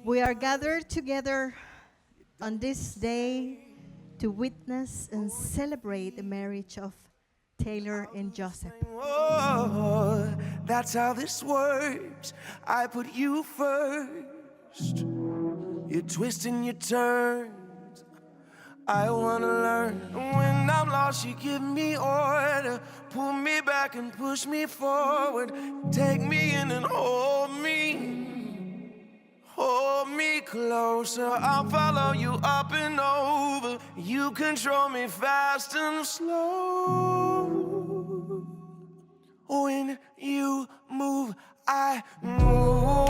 We are gathered together on this day to witness and celebrate the marriage of Taylor and Joseph. Oh, that's how this works. I put you first. You twist and you turn. I wanna learn. When I'm lost, you give me order. Pull me back and push me forward. Take me in and hold me. Hold me closer, I'll follow you up and over. You control me fast and slow. When you move, I move.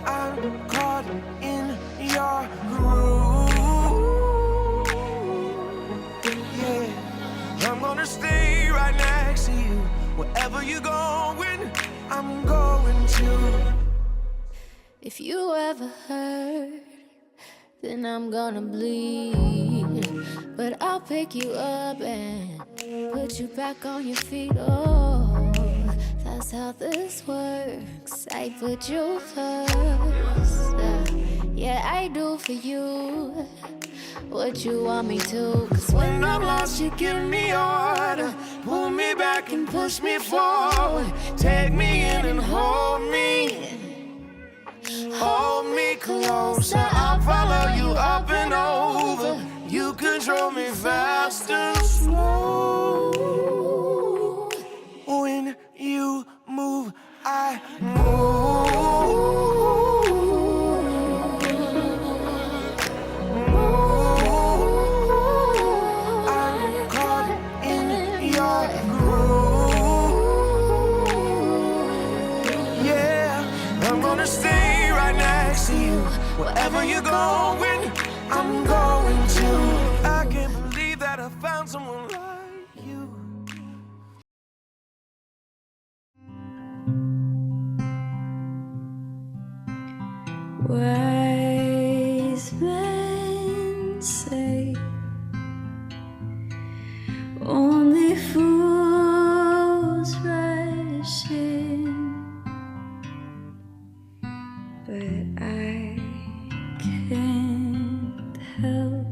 I'm caught in your groove. Yeah, I'm gonna stay right next to you. Wherever you're going, I'm going to. If you ever hurt, then I'm gonna bleed. But I'll pick you up and put you back on your feet. Oh, that's how this works. I put you first. Yeah, I do for you what you want me to. Cause when I'm lost, you give me order. Pull me back and push me forward. Take me in and hold me. Hold me closer, I'll follow you up and over. You control me fast and slow. When you move, I move. I'm caught in your groove. Yeah, I'm gonna stay right next to you. Wherever you're going, I'm going to. I can't believe that I found someone like you. Wise men say only fools rush in, but I can't help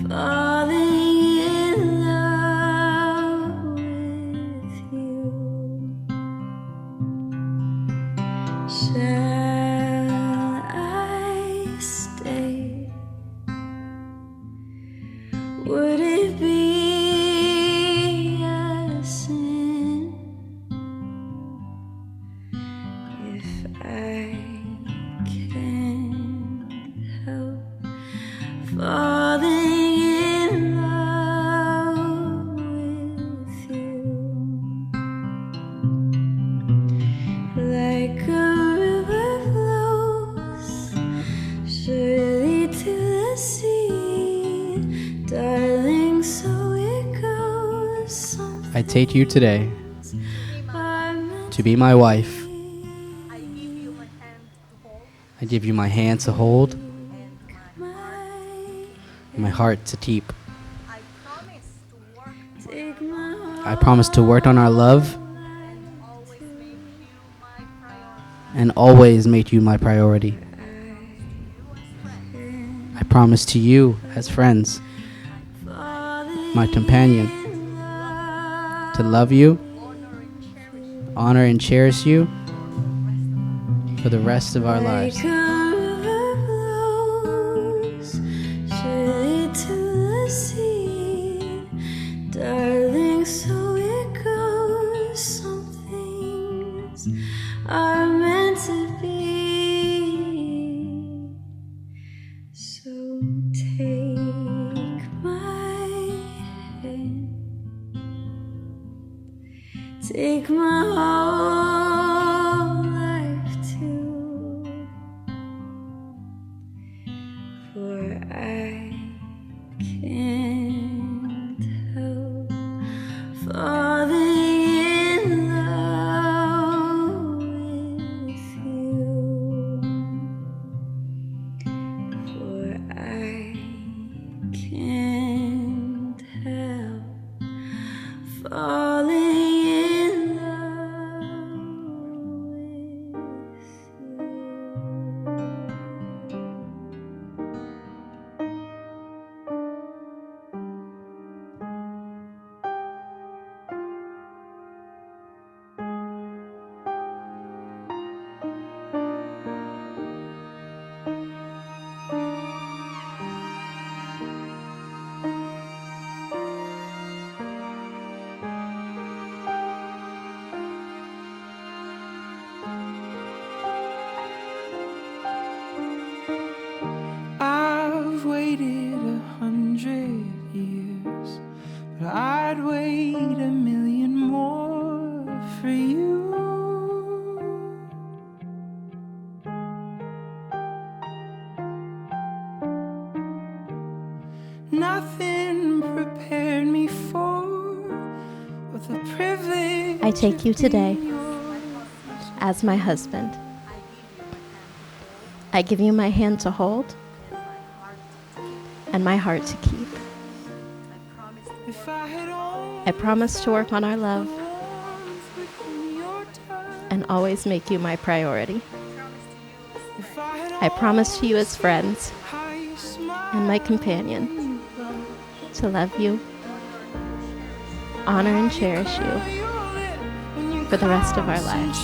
falling in love with you. Shall I stay? Would it be a sin if I can't help falling in love with you? Like a river flows surely to the sea, darling, so it goes. Some I take you today are meant to be my wife. I give you my hand to hold I give you my hand to hold, and my heart to keep. I promise to work take my I promise to work on our love and always make you my priority. and always make you my priority. I promise to you as friends, my companion, to love you, honor and cherish you for the rest of our lives. Like a river flows surely to the sea, darling, so it goes. Some things are meant to be. So take my hand, take my whole life too, for I can't falling in love I've waited 100 years, but I'd wait 1,000,000 more for you. Nothing prepared me for the privilege. I take you today as my husband. I give you my hand to hold and my heart to keep. If I had only I promise to work on our love within your touch, and always make you my priority. if I had I promise to you as friends how you smile and my companion to love you, honor and cherish you for the rest of our lives.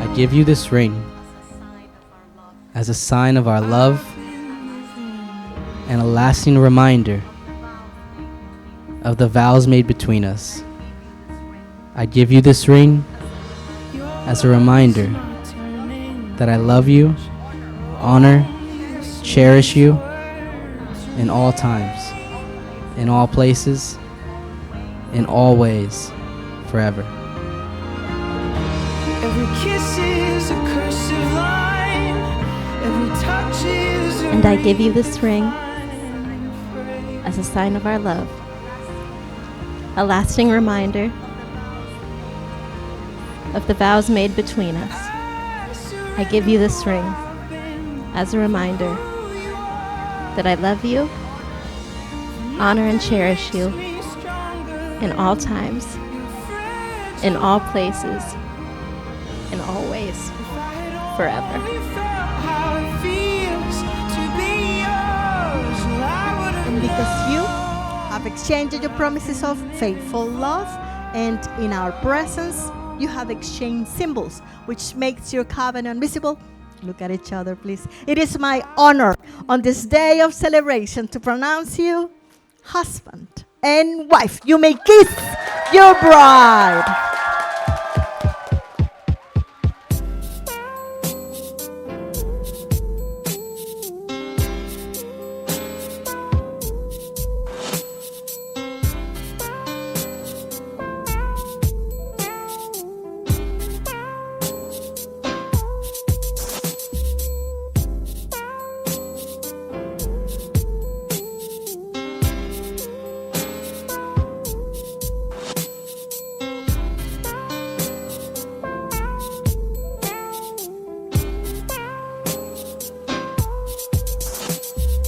I give you this ring as a sign of our love and a lasting reminder of the vows made between us. I give you this ring as a reminder that I love you, honor, cherish you in all times, in all places, in all ways, forever. Every kiss is a cursive line. Every touch is a And I give you this ring as a sign of our love, a lasting reminder of the vows made between us. I give you this ring as a reminder that I love you, honor and cherish you in all times, in all places, in all ways, forever. And because you have exchanged your promises of faithful love, and in our presence, you have exchanged symbols, which makes your covenant visible. Look at each other, please. It is my honor on this day of celebration to pronounce you husband and wife. You may kiss your bride.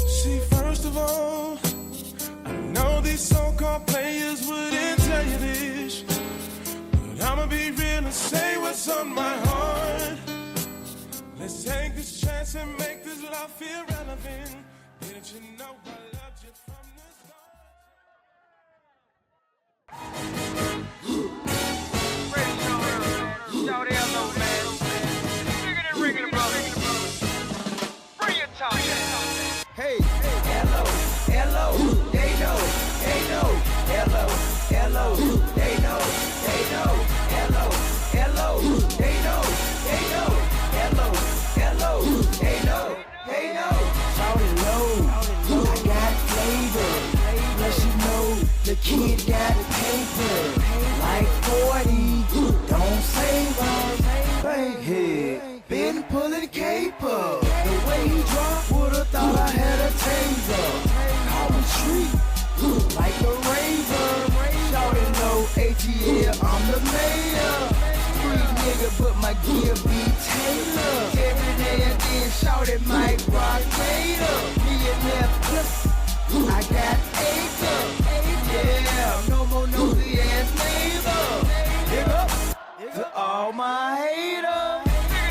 See, first of all, I know these so-called players wouldn't tell you this, but I'ma be real and say what's on my heart. Let's take this chance and make this love feel relevant. Didn't you know I loved you from the start? Hey, hello, hello, they know, hello, hello, they know, hello, hello, they know, hello, hello, they know, Shout it low, I got flavor, He'll be Taylor. Every day and then shout it might rock later. Millionaire plus, I got acres. Yeah, no more nosy ass neighbor. Big up to all my haters.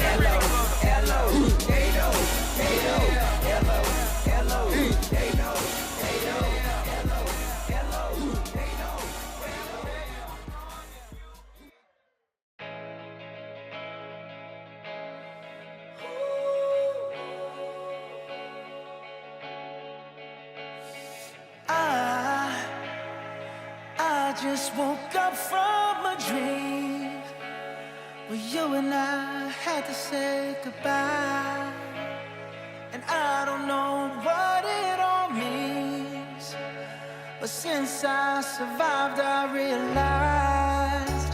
Hello, hello, they know, hello, hello, they know, hello, hello, they know. I just woke up from a dream where you and I had to say goodbye. And I don't know what it all means, but since I survived, I realized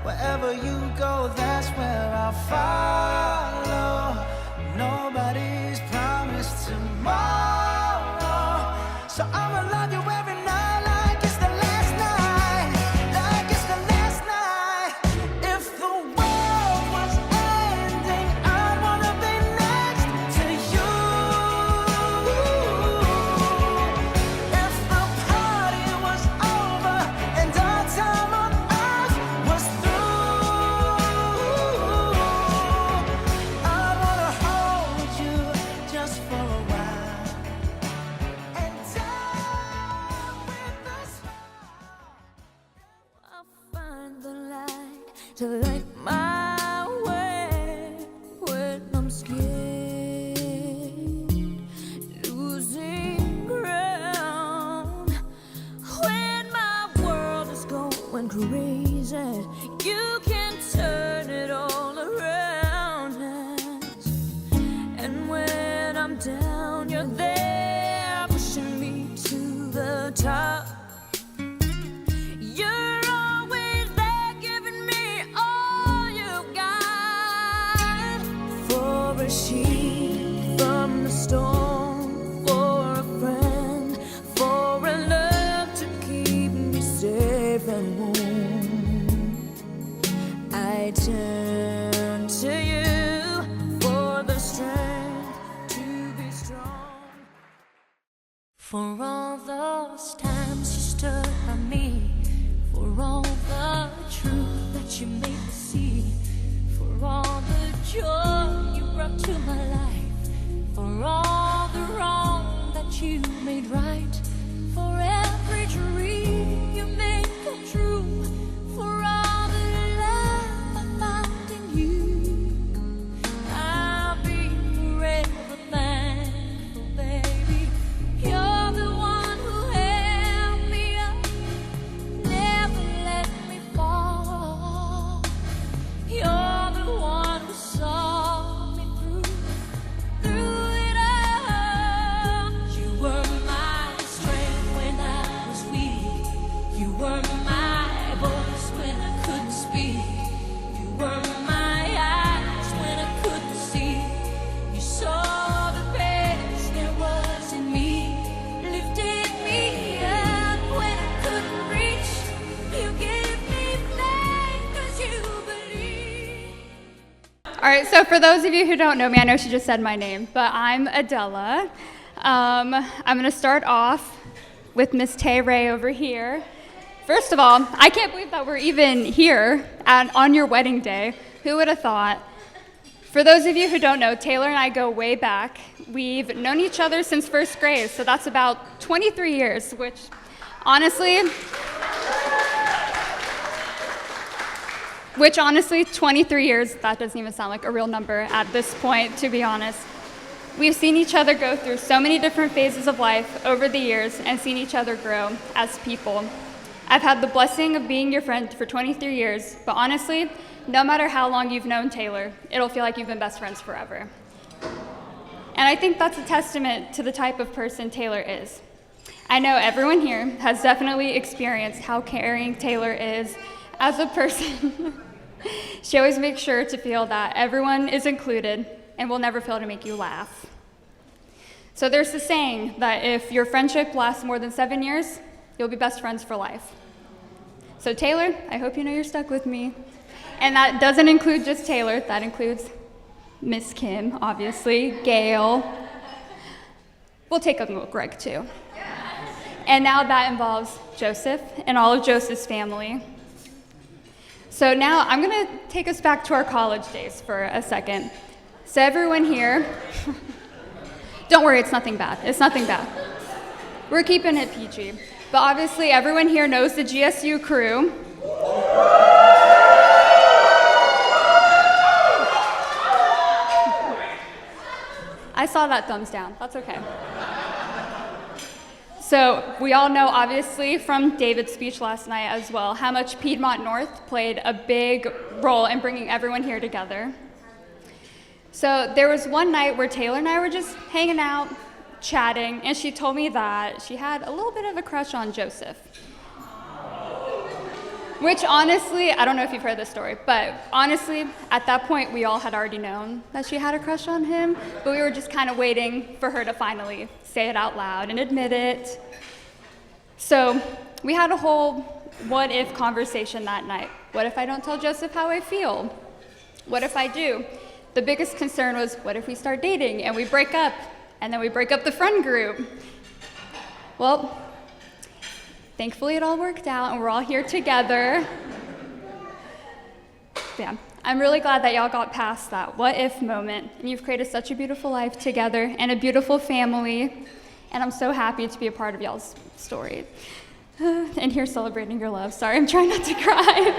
wherever you go, that's where I'll follow. Nobody's promised tomorrow, so I'ma love you every night like it's the last night, like it's the last night. If the world was ending, I'd wanna be next to you. If the party was over and our time on earth was through, I wanna hold you just for a while and die with a smile. I'll find the light to light my way when I'm scared, losing ground. When my world is going crazy, you can turn it all around. And when I'm down, you're there pushing me to the top. You're always there giving me all you got. For a sheep from the storm, for a friend, for a love to keep me safe and warm, I turn to you for the strength to be strong. For all those times you stood by me, for all the truth that you made me see, for all the joy you brought to my life, for all the wrong that you made right, for every dream you made come true, for all the love I found in you, I'll be forever thankful, baby. You're the one who held me up, never let me fall. You're the one who saw me through it all. You were my strength when I was weak. You were my voice when I couldn't speak. You were my eyes when I couldn't see. You saw the best there was in me, lifted me up when I couldn't reach. You gave me faith 'cause you believed. All right, so for those of you who don't know me, I know she just said my name, but I'm Adela. I'm going to start off with Miss Tay Ray over here. First of all, I can't believe that we're even here on your wedding day. Who would have thought? For those of you who don't know, Taylor and I go way back. We've known each other since first grade, so that's about 23 years, which honestly, 23 years, that doesn't even sound like a real number at this point, to be honest. We've seen each other go through so many different phases of life over the years and seen each other grow as people. I've had the blessing of being your friend for 23 years, but honestly, no matter how long you've known Taylor, it'll feel like you've been best friends forever. And I think that's a testament to the type of person Taylor is. I know everyone here has definitely experienced how caring Taylor is as a person. She always makes sure to feel that everyone is included and will never fail to make you laugh. So there's the saying that if your friendship lasts more than 7 years, you'll be best friends for life. So Taylor, I hope you know you're stuck with me. And that doesn't include just Taylor, that includes Miss Kim, obviously, Gail. We'll take a look, Greg, too. And now that involves Joseph and all of Joseph's family. So now I'm gonna take us back to our college days for a second. So everyone here, don't worry, it's nothing bad. It's nothing bad. We're keeping it PG. But obviously everyone here knows the GSU crew. I saw that thumbs down, that's okay. So we all know, obviously, from David's speech last night as well, how much Piedmont North played a big role in bringing everyone here together. So there was one night where Taylor and I were just hanging out, chatting, and she told me that she had a little bit of a crush on Joseph. Which honestly, I don't know if you've heard this story, but honestly, at that point, we all had already known that she had a crush on him, but we were just kind of waiting for her to finally say it out loud and admit it. So we had a whole what if conversation that night. What if I don't tell Joseph how I feel? What if I do? The biggest concern was, what if we start dating and we break up, and then we break up the friend group? Well, thankfully, it all worked out, and we're all here together. Yeah, I'm really glad that y'all got past that what-if moment, and you've created such a beautiful life together and a beautiful family, and I'm so happy to be a part of y'all's story. And here celebrating your love. Sorry, I'm trying not to cry.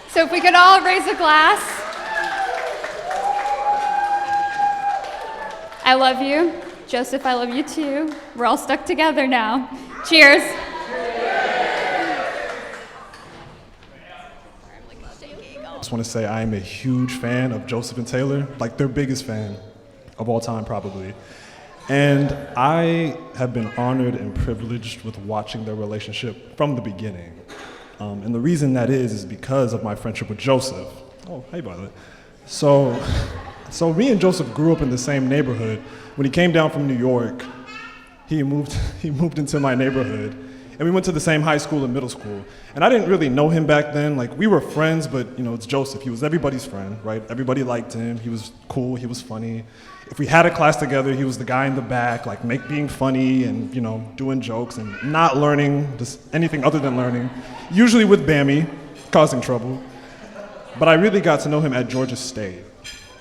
So if we could all raise a glass. I love you. Joseph, I love you too. We're all stuck together now. Cheers. I just want to say I am a huge fan of Joseph and Taylor, like their biggest fan of all time probably. And I have been honored and privileged with watching their relationship from the beginning. And the reason that is because of my friendship with Joseph. Oh, hey, Violet. So me and Joseph grew up in the same neighborhood. When he came down from New York, he moved into my neighborhood, and we went to the same high school and middle school. And I didn't really know him back then. Like, we were friends, but it's Joseph. He was everybody's friend, right? Everybody liked him. He was cool. He was funny. If we had a class together, he was the guy in the back, like being funny and doing jokes and not learning, just anything other than learning. Usually with Bammy, causing trouble. But I really got to know him at Georgia State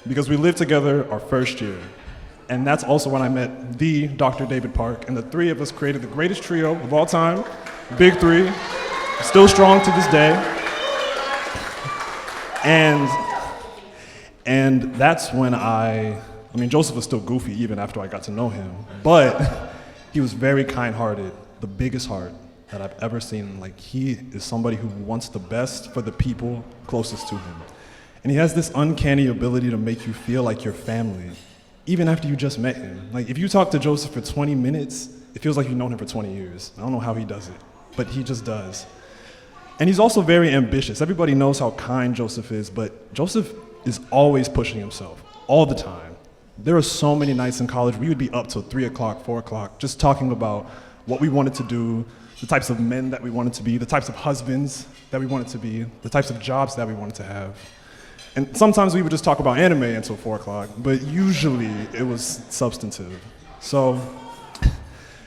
because we lived together our first year. And that's also when I met the Dr. David Park, and the three of us created the greatest trio of all time, Big Three, still strong to this day. And that's when Joseph was still goofy even after I got to know him, but he was very kind-hearted, the biggest heart that I've ever seen. Like, he is somebody who wants the best for the people closest to him. And he has this uncanny ability to make you feel like you're family, even after you just met him. Like, if you talk to Joseph for 20 minutes, it feels like you've known him for 20 years. I don't know how he does it, but he just does. And he's also very ambitious. Everybody knows how kind Joseph is, but Joseph is always pushing himself, all the time. There are so many nights in college we would be up till 3 o'clock, 4 o'clock, just talking about what we wanted to do, the types of men that we wanted to be, the types of husbands that we wanted to be, the types of jobs that we wanted to have. And sometimes we would just talk about anime until 4 o'clock, but usually it was substantive. So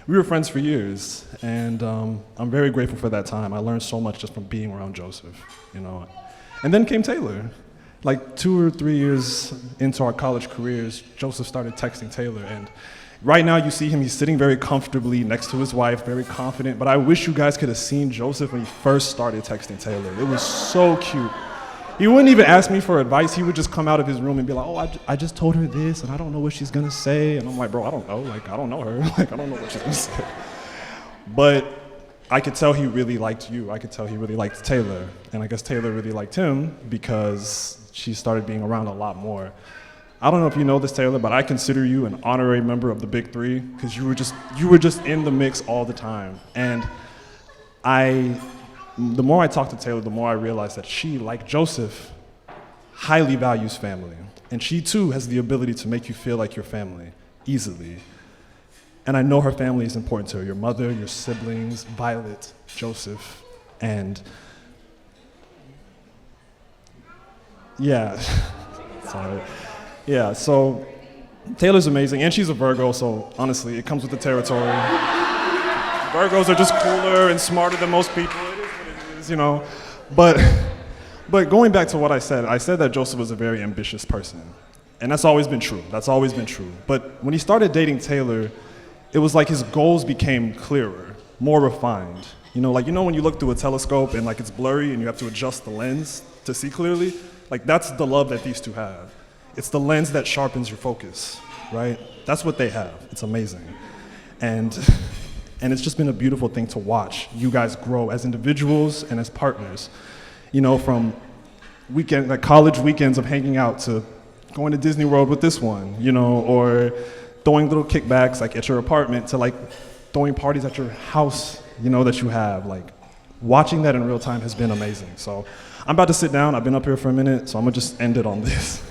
we were friends for years, and I'm very grateful for that time. I learned so much just from being around Joseph, And then came Taylor. Like 2 or 3 years into our college careers, Joseph started texting Taylor, and right now you see him, he's sitting very comfortably next to his wife, very confident, but I wish you guys could have seen Joseph when he first started texting Taylor. It was so cute. He wouldn't even ask me for advice. He would just come out of his room and be like, oh, I just told her this, and I don't know what she's gonna say. And I'm like, bro, I don't know. Like, I don't know her. Like, I don't know what she's gonna say. But I could tell he really liked you. I could tell he really liked Taylor. And I guess Taylor really liked him because she started being around a lot more. I don't know if you know this, Taylor, but I consider you an honorary member of the Big Three because you were just in the mix all the time. And the more I talk to Taylor, the more I realize that she, like Joseph, highly values family. And she too has the ability to make you feel like your family easily. And I know her family is important to her, your mother, your siblings, Violet, Joseph, and Yeah. Sorry. Yeah, so Taylor's amazing, and she's a Virgo, so honestly, it comes with the territory. Virgos are just cooler and smarter than most people. It is what it is, you know. But going back to what I said that Joseph was a very ambitious person. And that's always been true. That's always been true. But when he started dating Taylor, it was like his goals became clearer, more refined. You know, when you look through a telescope and like it's blurry and you have to adjust the lens to see clearly, like that's the love that these two have. It's the lens that sharpens your focus, right? That's what they have. It's amazing. And it's just been a beautiful thing to watch you guys grow as individuals and as partners. You know, from college weekends of hanging out to going to Disney World with this one, you know, or throwing little kickbacks like at your apartment to like throwing parties at your house, you know, that you have. Like watching that in real time has been amazing. So I'm about to sit down. I've been up here for a minute, so I'm gonna just end it on this.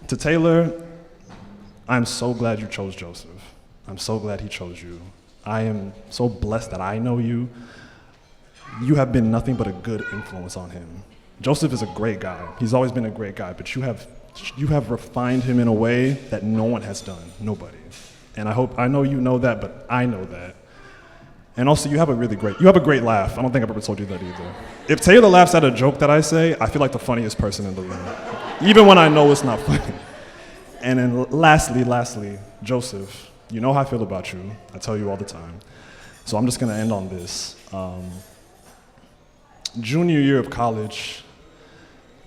To Taylor, I'm so glad you chose Joseph. I'm so glad he chose you. I am so blessed that I know you. You have been nothing but a good influence on him. Joseph is a great guy. He's always been a great guy, but you have refined him in a way that no one has done, nobody. And I know you know that, but I know that. And also you have a great laugh. I don't think I've ever told you that either. If Taylor laughs at a joke that I say, I feel like the funniest person in the room, even when I know it's not funny. And then lastly, Joseph, you know how I feel about you. I tell you all the time. So I'm just gonna end on this. Junior year of college,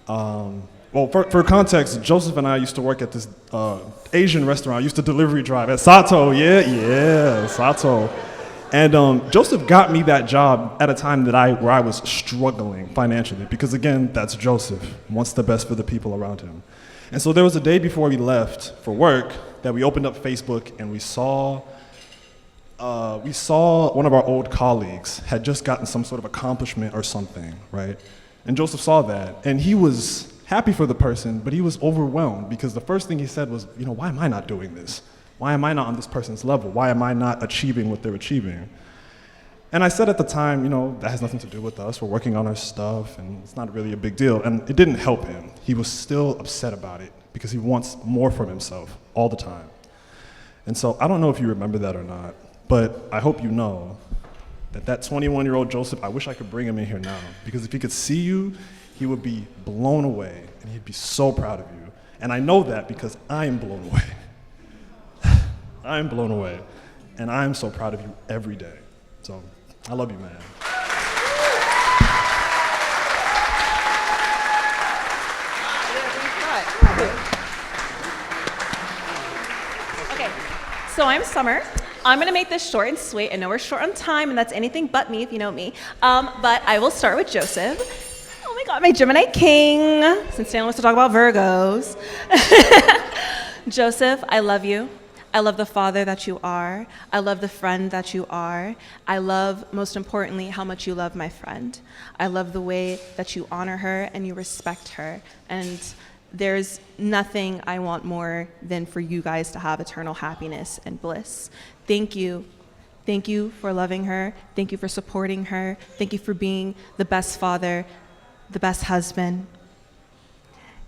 well, for context, Joseph and I used to work at this Asian restaurant. I used to delivery drive at Sato, Sato. And Joseph got me that job at a time where I was struggling financially, because again, that's Joseph, wants the best for the people around him. And so there was a day before we left for work that we opened up Facebook and we saw one of our old colleagues had just gotten some sort of accomplishment or something, right? And Joseph saw that, and he was happy for the person, but he was overwhelmed because the first thing he said was, you know, why am I not doing this? Why am I not on this person's level? Why am I not achieving what they're achieving? And I said at the time, you know, that has nothing to do with us. We're working on our stuff, and it's not really a big deal. And it didn't help him. He was still upset about it because he wants more from himself all the time. And so I don't know if you remember that or not, but I hope you know that 21-year-old Joseph, I wish I could bring him in here now, because if he could see you, he would be blown away, and he'd be so proud of you. And I know that because I am blown away. I am blown away, and I am so proud of you every day. So I love you, man. Okay, so I'm Summer. I'm gonna make this short and sweet. I know we're short on time, and that's anything but me if you know me. But I will start with Joseph. Oh my God, my Gemini king, since Dan wants to talk about Virgos. Joseph, I love you. I love the father that you are. I love the friend that you are. I love, most importantly, how much you love my friend. I love the way that you honor her and you respect her. And there's nothing I want more than for you guys to have eternal happiness and bliss. Thank you. Thank you for loving her. Thank you for supporting her. Thank you for being the best father, the best husband.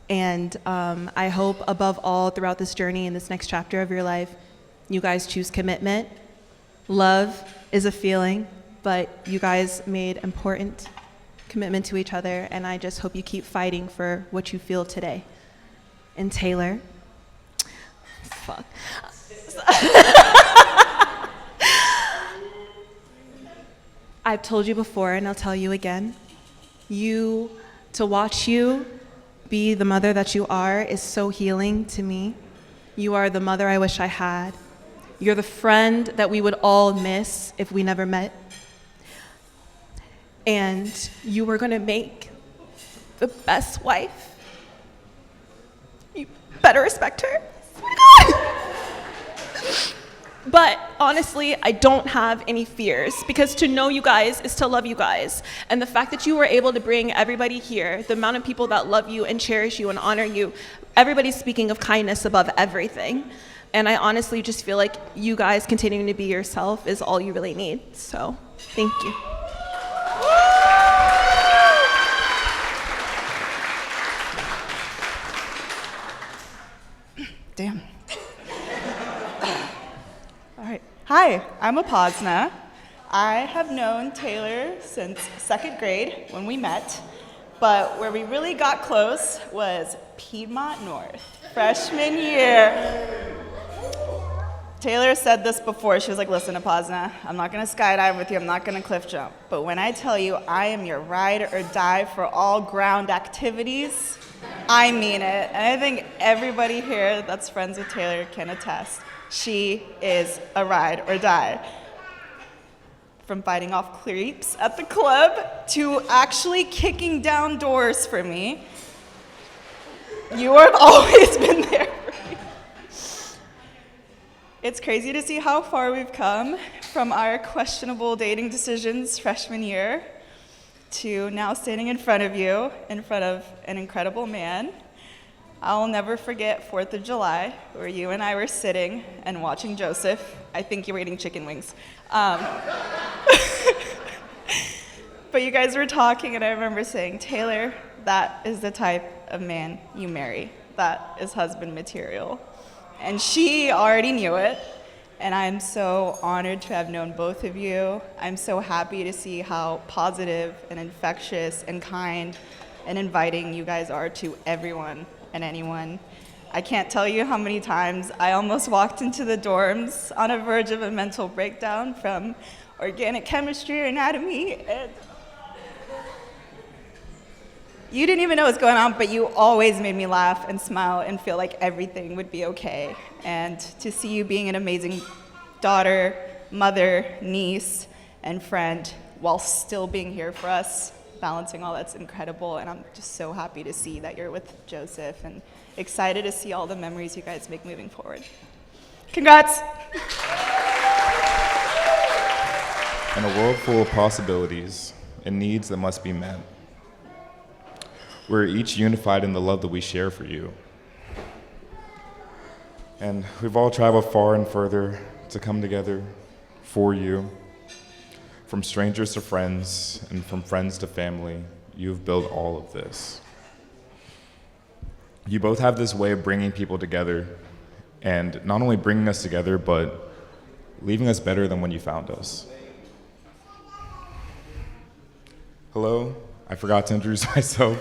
And I hope above all throughout this journey in this next chapter of your life, you guys choose commitment. Love is a feeling, but you guys made important commitment to each other, and I just hope you keep fighting for what you feel today. And Taylor, fuck. I've told you before, and I'll tell you again, to watch you be the mother that you are is so healing to me. You are the mother I wish I had. You're the friend that we would all miss if we never met. And you were gonna make the best wife. You better respect her. Oh my God. But honestly, I don't have any fears, because to know you guys is to love you guys. And the fact that you were able to bring everybody here, the amount of people that love you and cherish you and honor you, everybody's speaking of kindness above everything. And I honestly just feel like you guys continuing to be yourself is all you really need. So, thank you. Damn. All right. Hi, I'm Apasna. I have known Taylor since 2nd grade when we met, but where we really got close was Piedmont North, freshman year. Taylor said this before. She was like, listen, Apasna, I'm not going to skydive with you. I'm not going to cliff jump. But when I tell you I am your ride or die for all ground activities, I mean it. And I think everybody here that's friends with Taylor can attest. She is a ride or die. From fighting off creeps at the club to actually kicking down doors for me, you have always been there for me. It's crazy to see how far we've come from our questionable dating decisions freshman year to now standing in front of you, in front of an incredible man. I'll never forget 4th of July, where you and I were sitting and watching Joseph. I think you were eating chicken wings. But you guys were talking, and I remember saying, Taylor, that is the type of man you marry. That is husband material. And she already knew it, and I'm so honored to have known both of you. I'm so happy to see how positive and infectious and kind and inviting you guys are to everyone and anyone. I can't tell you how many times I almost walked into the dorms on a verge of a mental breakdown from organic chemistry or anatomy, and you didn't even know what was going on, but you always made me laugh and smile and feel like everything would be okay. And to see you being an amazing daughter, mother, niece, and friend while still being here for us, balancing all that's incredible. And I'm just so happy to see that you're with Joseph and excited to see all the memories you guys make moving forward. Congrats. In a world full of possibilities and needs that must be met, we're each unified in the love that we share for you. And we've all traveled far and further to come together for you. From strangers to friends, and from friends to family, you've built all of this. You both have this way of bringing people together, and not only bringing us together, but leaving us better than when you found us. Hello, I forgot to introduce myself.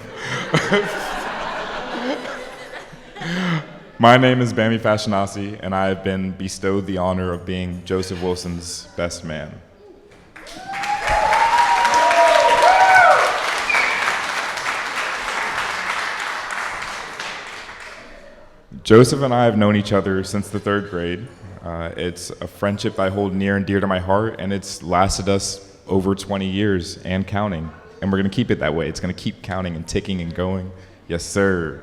My name is Bambi Fashionasi, and I have been bestowed the honor of being Joseph Wilson's best man. Joseph and I have known each other since the 3rd grade. It's a friendship I hold near and dear to my heart, and it's lasted us over 20 years and counting. And we're gonna keep it that way. It's gonna keep counting and ticking and going. Yes, sir.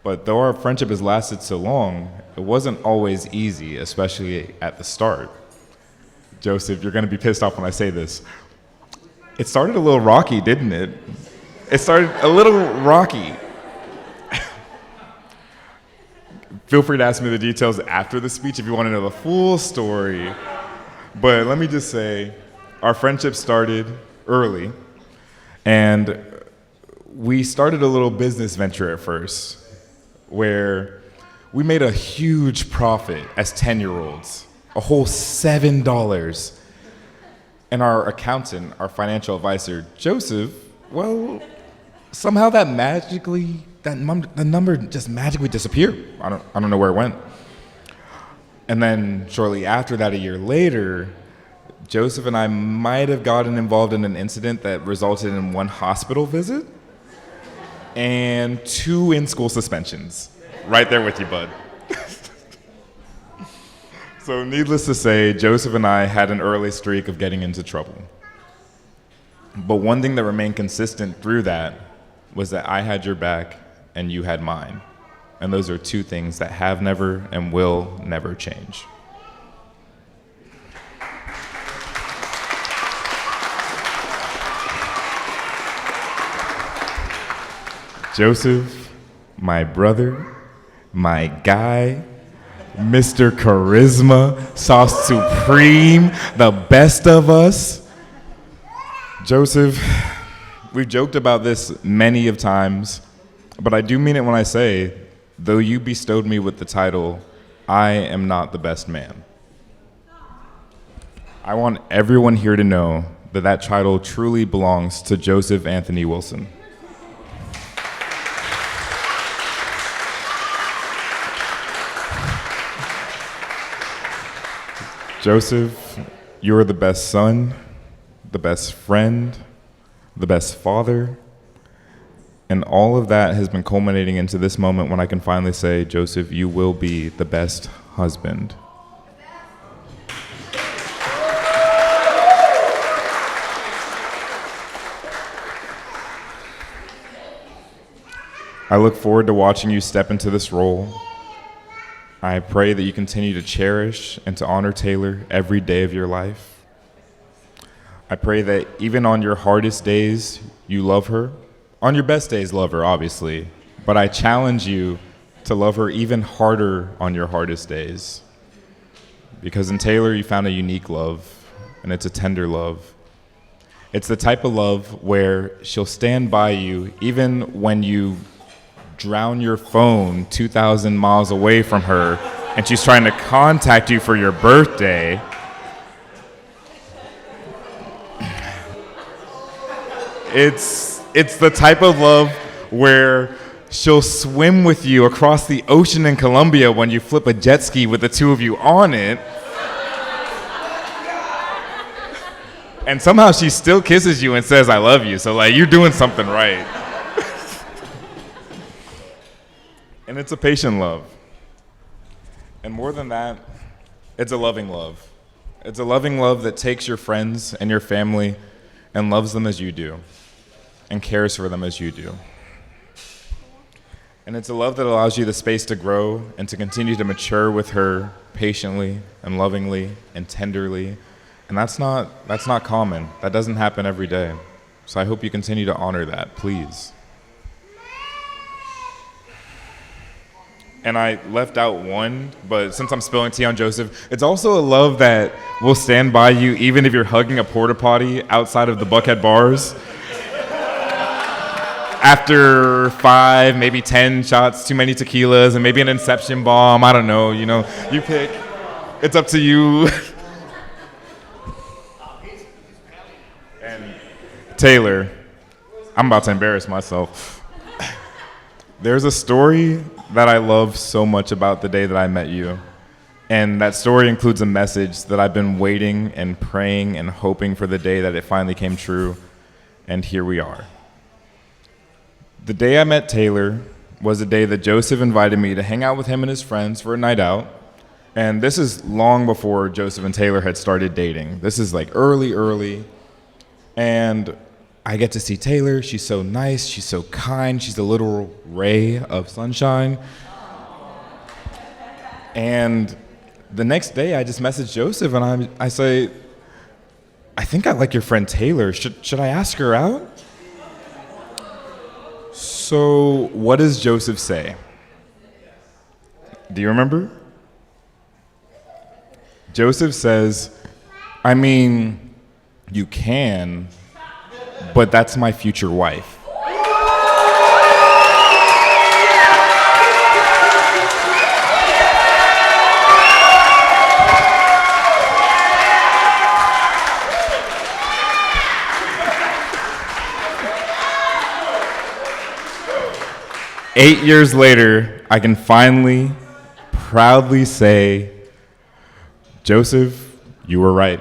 But though our friendship has lasted so long, it wasn't always easy, especially at the start. Joseph, you're gonna be pissed off when I say this. It started a little rocky, didn't it? It started a little rocky. Feel free to ask me the details after the speech if you want to know the full story. But let me just say, our friendship started early, and we started a little business venture at first, where we made a huge profit as 10-year-olds, a whole $7. And our accountant, our financial advisor, Joseph, well, somehow the number just magically disappeared. I don't know where it went. And then shortly after that, a year later, Joseph and I might have gotten involved in an incident that resulted in 1 hospital visit and 2 in-school suspensions. Right there with you, bud. So needless to say, Joseph and I had an early streak of getting into trouble. But one thing that remained consistent through that was that I had your back and you had mine. And those are 2 things that have never and will never change. Joseph, my brother, my guy, Mr. Charisma, Sauce Supreme, the best of us. Joseph, We've joked about this many of times, but I do mean it when I say, though you bestowed me with the title, I am not the best man. I want everyone here to know that that title truly belongs to Joseph Anthony Wilson. Joseph, you're the best son, the best friend, the best father, and all of that has been culminating into this moment when I can finally say, Joseph, you will be the best husband. I look forward to watching you step into this role. I pray that you continue to cherish and to honor Taylor every day of your life. I pray that even on your hardest days, you love her. On your best days, love her, obviously. But I challenge you to love her even harder on your hardest days. Because in Taylor, you found a unique love, and it's a tender love. It's the type of love where she'll stand by you even when you drown your phone 2,000 miles away from her and she's trying to contact you for your birthday. It's the type of love where she'll swim with you across the ocean in Colombia when you flip a jet ski with the two of you on it. And somehow she still kisses you and says, I love you. So like, you're doing something right. And it's a patient love. And more than that, it's a loving love. It's a loving love that takes your friends and your family and loves them as you do and cares for them as you do. And it's a love that allows you the space to grow and to continue to mature with her patiently and lovingly and tenderly. And that's not common. That doesn't happen every day. So I hope you continue to honor that, please. And I left out one, but since I'm spilling tea on Joseph, it's also a love that will stand by you even if you're hugging a porta potty outside of the Buckhead bars. After 5, maybe 10 shots, too many tequilas, and maybe an Inception bomb, I don't know, you pick. It's up to you. And Taylor, I'm about to embarrass myself. There's a story that I love so much about the day that I met you. And that story includes a message that I've been waiting and praying and hoping for the day that it finally came true. And here we are. The day I met Taylor was the day that Joseph invited me to hang out with him and his friends for a night out. And this is long before Joseph and Taylor had started dating. This is like early. And I get to see Taylor. She's so nice. She's so kind. She's a little ray of sunshine. And the next day, I just message Joseph and I say, I think I like your friend Taylor. Should I ask her out? So what does Joseph say? Do you remember? Joseph says, I mean, you can, but that's my future wife. Eight years later, I can finally, proudly say, Joseph, you were right.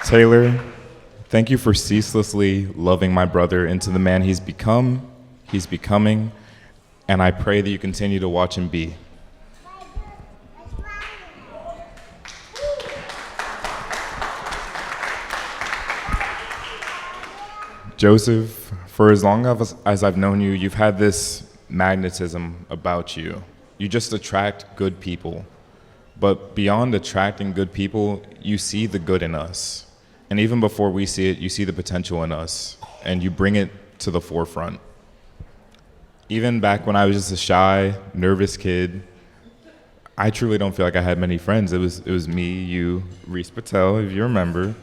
Taylor, thank you for ceaselessly loving my brother into the man he's become, he's becoming, and I pray that you continue to watch him be. Joseph, for as long as I've known you, you've had this magnetism about you. You just attract good people. But beyond attracting good people, you see the good in us. And even before we see it, you see the potential in us, and you bring it to the forefront. Even back when I was just a shy, nervous kid, I truly don't feel like I had many friends. It was me, you, Reese Patel, if you remember,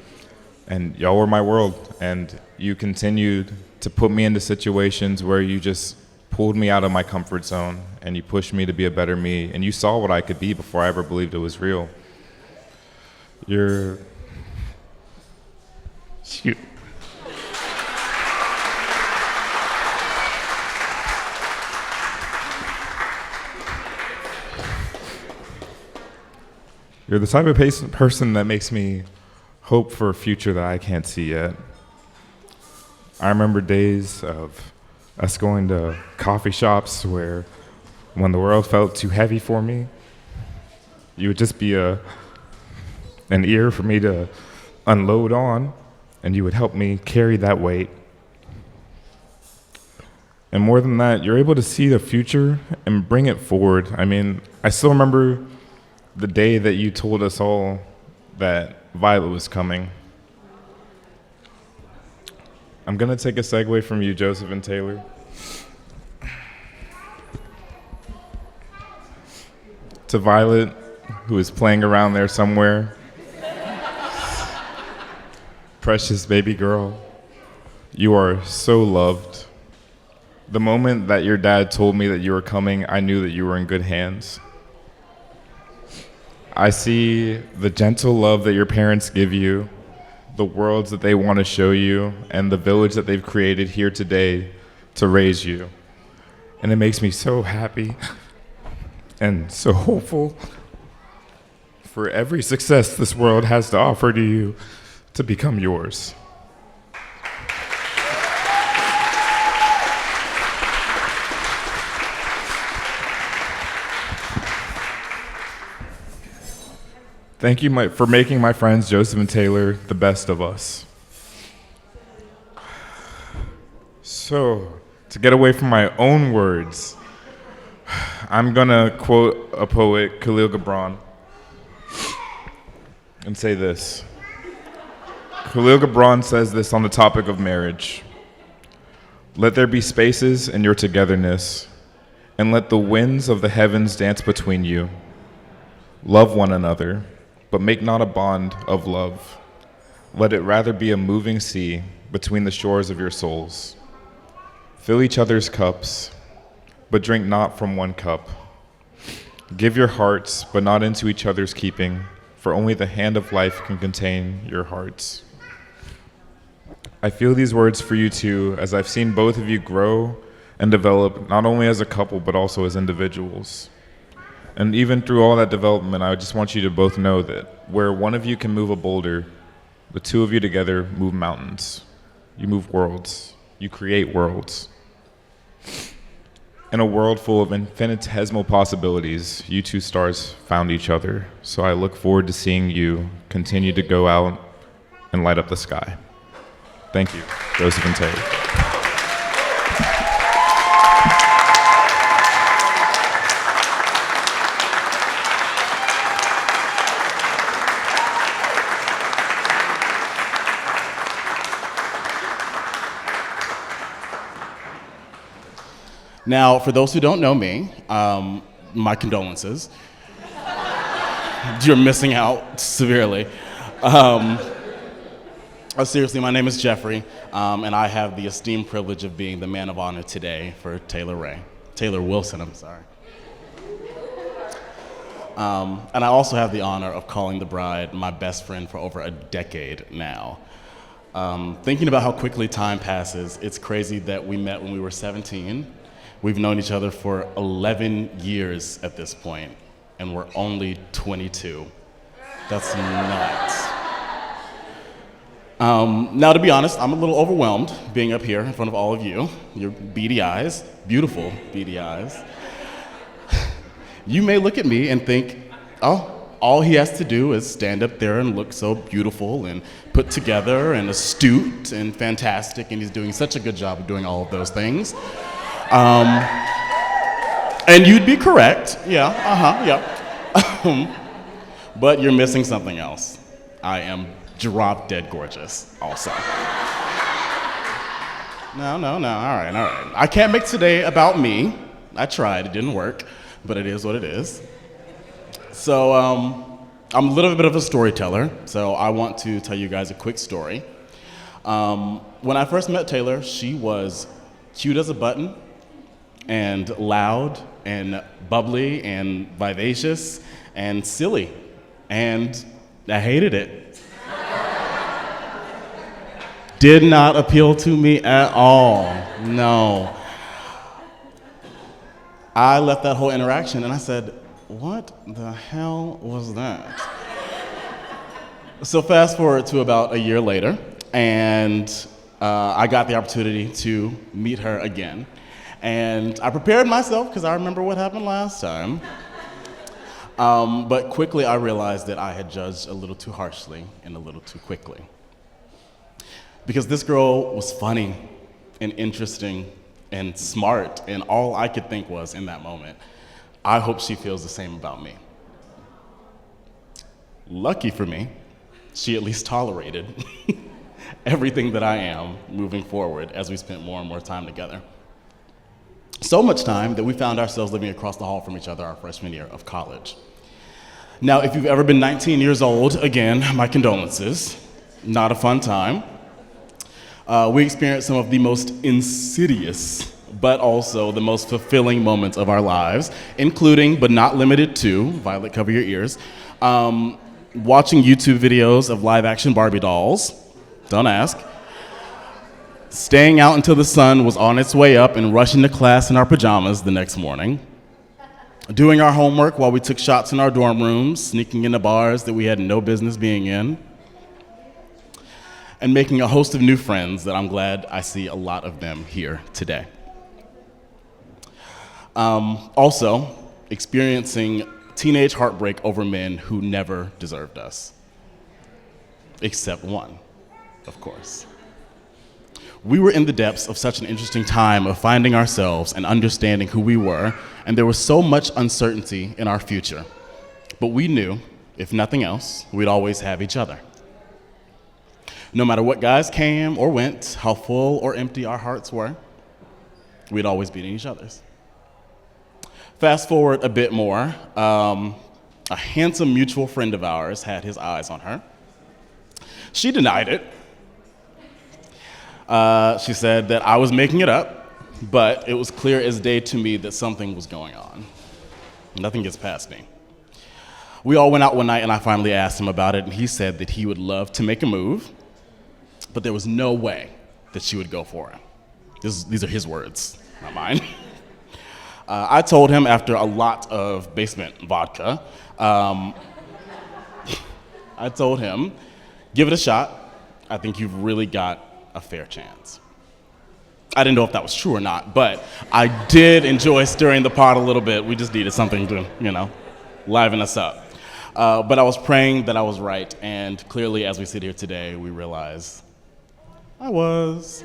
and y'all were my world. And you continued to put me into situations where you just pulled me out of my comfort zone and you pushed me to be a better me. And you saw what I could be before I ever believed it was real. Shoot. You're the type of person that makes me hope for a future that I can't see yet. I remember days of us going to coffee shops where when the world felt too heavy for me, you would just be an ear for me to unload on, and you would help me carry that weight. And more than that, you're able to see the future and bring it forward. I mean, I still remember the day that you told us all that Violet was coming. I'm gonna take a segue from you, Joseph and Taylor. To Violet, who is playing around there somewhere. Precious baby girl, you are so loved. The moment that your dad told me that you were coming, I knew that you were in good hands. I see the gentle love that your parents give you, the worlds that they want to show you, and the village that they've created here today to raise you. And it makes me so happy and so hopeful for every success this world has to offer to you to become yours. Thank you for making my friends Joseph and Taylor the best of us. So, to get away from my own words, I'm gonna quote a poet, Khalil Gibran, and say this. Khalil Gibran says this on the topic of marriage. Let there be spaces in your togetherness, and let the winds of the heavens dance between you. Love one another, but make not a bond of love. Let it rather be a moving sea between the shores of your souls. Fill each other's cups, but drink not from one cup. Give your hearts, but not into each other's keeping, for only the hand of life can contain your hearts. I feel these words for you too, as I've seen both of you grow and develop, not only as a couple, but also as individuals. And even through all that development, I just want you to both know that where one of you can move a boulder, the two of you together move mountains. You move worlds. You create worlds. In a world full of infinitesimal possibilities, you two stars found each other. So I look forward to seeing you continue to go out and light up the sky. Thank you, Joseph and Taylor. Now, for those who don't know me, my condolences. You're missing out severely. Seriously, my name is Jeffrey, and I have the esteemed privilege of being the man of honor today for Taylor Wilson, I'm sorry. And I also have the honor of calling the bride my best friend for over a decade now. Thinking about how quickly time passes, it's crazy that we met when we were 17. We've known each other for 11 years at this point, and we're only 22. That's nuts. Now, to be honest, I'm a little overwhelmed being up here in front of all of you. Your beady eyes, beautiful beady eyes. You may look at me and think, oh, all he has to do is stand up there and look so beautiful and put together and astute and fantastic, and he's doing such a good job of doing all of those things. And you'd be correct, yeah. But you're missing something else. I am drop dead gorgeous also. No, all right. I can't make today about me. I tried, it didn't work, but it is what it is. So I'm a little bit of a storyteller, so I want to tell you guys a quick story. When I first met Taylor, she was cute as a button and loud and bubbly and vivacious and silly, and I hated it. Did not appeal to me at all, no. I left that whole interaction and I said, what the hell was that? So fast forward to about a year later, and I got the opportunity to meet her again. And I prepared myself because I remember what happened last time. But quickly I realized that I had judged a little too harshly and a little too quickly. Because this girl was funny and interesting and smart, and all I could think was in that moment, I hope she feels the same about me. Lucky for me, she at least tolerated everything that I am moving forward as we spent more and more time together. So much time that we found ourselves living across the hall from each other our freshman year of college. Now, if you've ever been 19 years old, again, my condolences. Not a fun time. We experienced some of the most insidious, but also the most fulfilling moments of our lives, including, but not limited to, Violet, cover your ears, watching YouTube videos of live-action Barbie dolls, don't ask, staying out until the sun was on its way up and rushing to class in our pajamas the next morning, doing our homework while we took shots in our dorm rooms, sneaking into bars that we had no business being in, and making a host of new friends that I'm glad I see a lot of them here today. Also, experiencing teenage heartbreak over men who never deserved us. Except one, of course. We were in the depths of such an interesting time of finding ourselves and understanding who we were, and there was so much uncertainty in our future. But we knew, if nothing else, we'd always have each other. No matter what guys came or went, how full or empty our hearts were, we'd always be in each other's. Fast forward a bit more, a handsome mutual friend of ours had his eyes on her. She denied it. She said that I was making it up, but it was clear as day to me that something was going on. Nothing gets past me. We all went out one night and I finally asked him about it, and he said that he would love to make a move, but there was no way that she would go for it. These are his words, not mine. I told him after a lot of basement vodka, I told him, give it a shot. I think you've really got a fair chance. I didn't know if that was true or not, but I did enjoy stirring the pot a little bit. We just needed something to, liven us up. But I was praying that I was right, and clearly as we sit here today, we realize I was.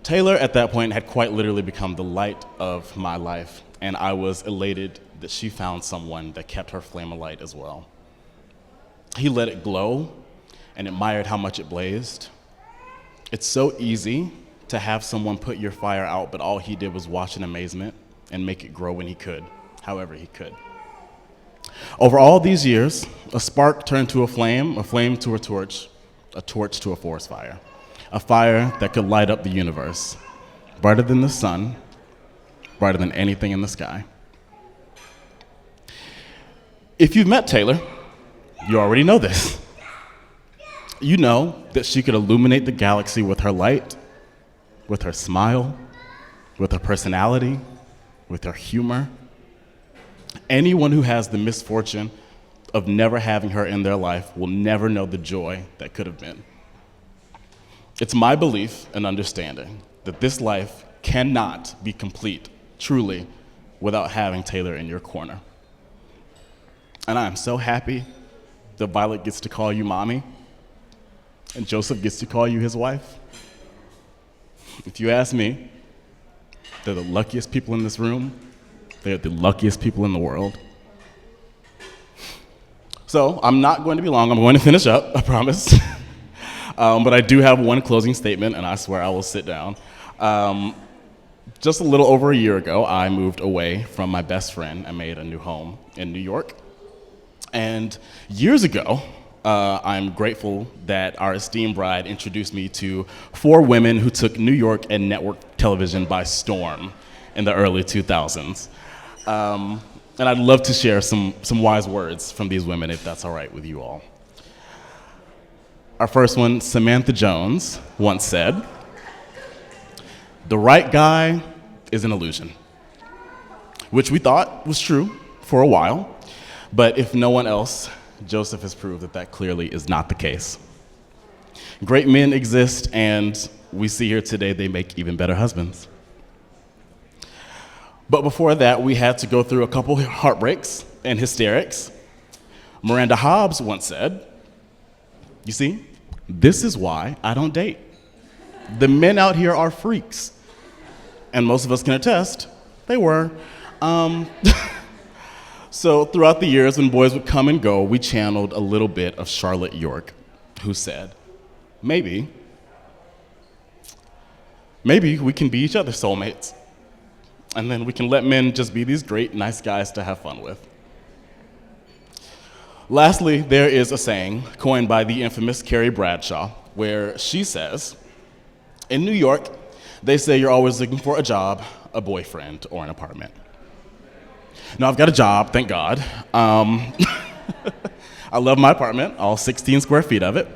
Taylor, at that point, had quite literally become the light of my life, and I was elated that she found someone that kept her flame alight as well. He let it glow and admired how much it blazed. It's so easy to have someone put your fire out, but all he did was watch in amazement and make it grow when he could, however he could. Over all these years, a spark turned to a flame to a torch to a forest fire. A fire that could light up the universe, brighter than the sun, brighter than anything in the sky. If you've met Taylor, you already know this. You know that she could illuminate the galaxy with her light, with her smile, with her personality, with her humor. Anyone who has the misfortune of never having her in their life will never know the joy that could have been. It's my belief and understanding that this life cannot be complete, truly, without having Taylor in your corner. And I am so happy that Violet gets to call you mommy, and Joseph gets to call you his wife. If you ask me, they're the luckiest people in this room. They're the luckiest people in the world. So I'm not going to be long. I'm going to finish up, I promise. But I do have one closing statement, and I swear I will sit down. Just a little over a year ago, I moved away from my best friend and made a new home in New York. And years ago, I'm grateful that our esteemed bride introduced me to 4 women who took New York and network television by storm in the early 2000s. And I'd love to share some wise words from these women, if that's all right with you all. Our first one, Samantha Jones, once said, "The right guy is an illusion," which we thought was true for a while, but if no one else, Joseph has proved that that clearly is not the case. Great men exist, and we see here today they make even better husbands. But before that, we had to go through a couple heartbreaks and hysterics. Miranda Hobbs once said, "You see, this is why I don't date. The men out here are freaks." And most of us can attest, they were. So throughout the years, when boys would come and go, we channeled a little bit of Charlotte York, who said, maybe we can be each other's soulmates. And then we can let men just be these great, nice guys to have fun with. Lastly, there is a saying coined by the infamous Carrie Bradshaw, where she says, "In New York, they say you're always looking for a job, a boyfriend, or an apartment." Now, I've got a job, thank God. I love my apartment, all 16 square feet of it.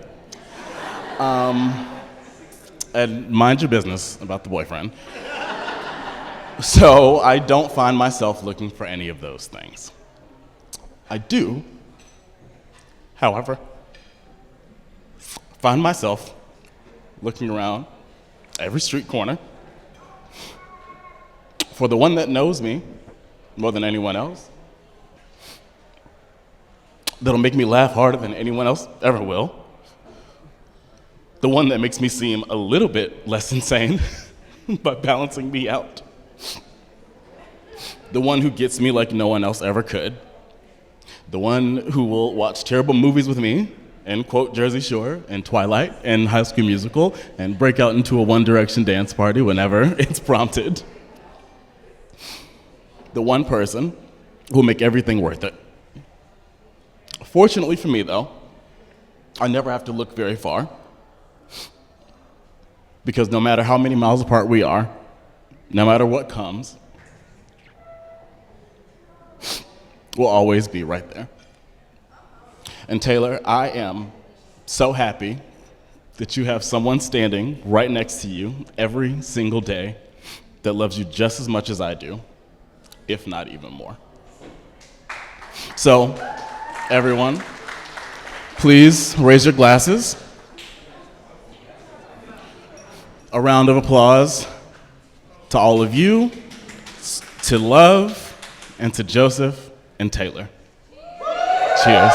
And mind your business about the boyfriend. So I don't find myself looking for any of those things. I do, however, find myself looking around every street corner for the one that knows me more than anyone else, that'll make me laugh harder than anyone else ever will, the one that makes me seem a little bit less insane by balancing me out, the one who gets me like no one else ever could, the one who will watch terrible movies with me and quote Jersey Shore and Twilight and High School Musical and break out into a One Direction dance party whenever it's prompted. The one person who will make everything worth it. Fortunately for me, though, I never have to look very far, because no matter how many miles apart we are, no matter what comes, we'll always be right there. And Taylor, I am so happy that you have someone standing right next to you every single day that loves you just as much as I do, if not even more. So, everyone, please raise your glasses. A round of applause to all of you, to Love, and to Joseph and Taylor. Cheers.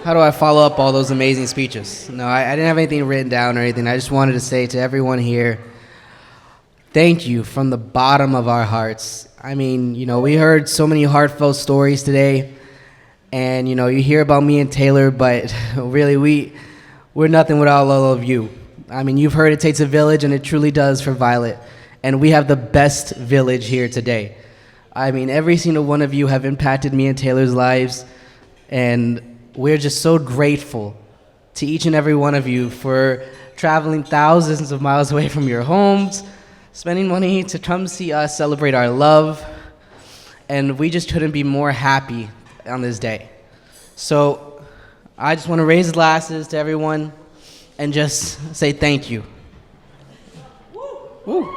How do I follow up all those amazing speeches? No, I didn't have anything written down or anything. I just wanted to say to everyone here, thank you from the bottom of our hearts. I mean, we heard so many heartfelt stories today, and, you hear about me and Taylor, but really, we're nothing without all of you. I mean, you've heard it takes a village, and it truly does for Violet, and we have the best village here today. I mean, every single one of you have impacted me and Taylor's lives, and we're just so grateful to each and every one of you for traveling thousands of miles away from your homes, spending money to come see us celebrate our love, and we just couldn't be more happy on this day. So I just want to raise glasses to everyone and just say thank you. Woo.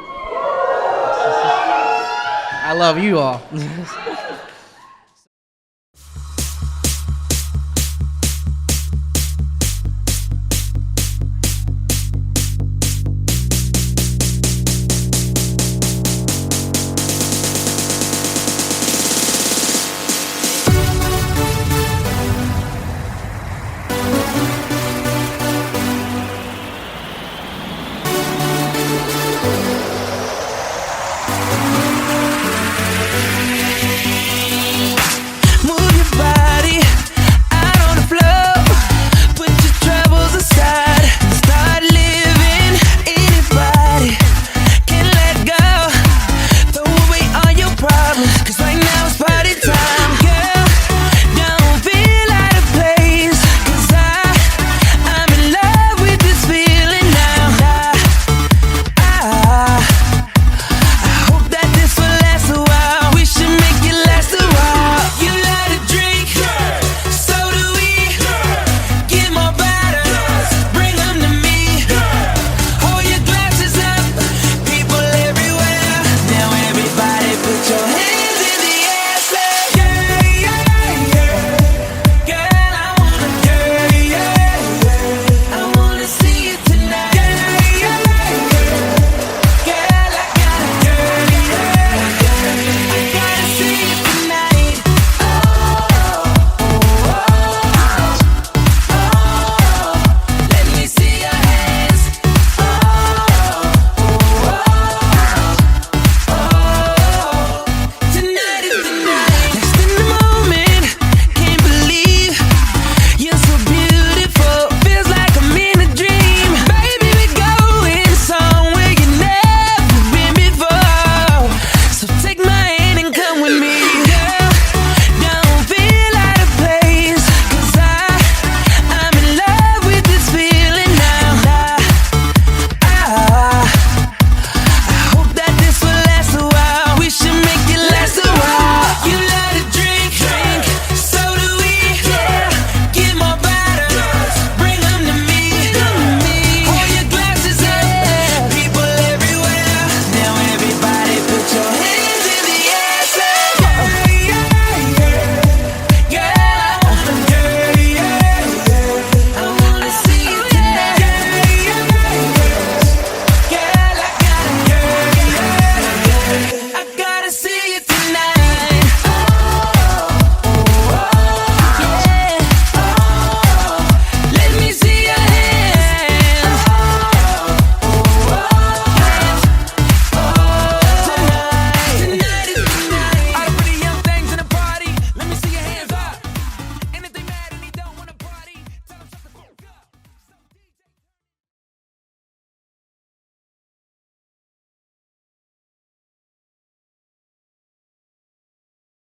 I love you all.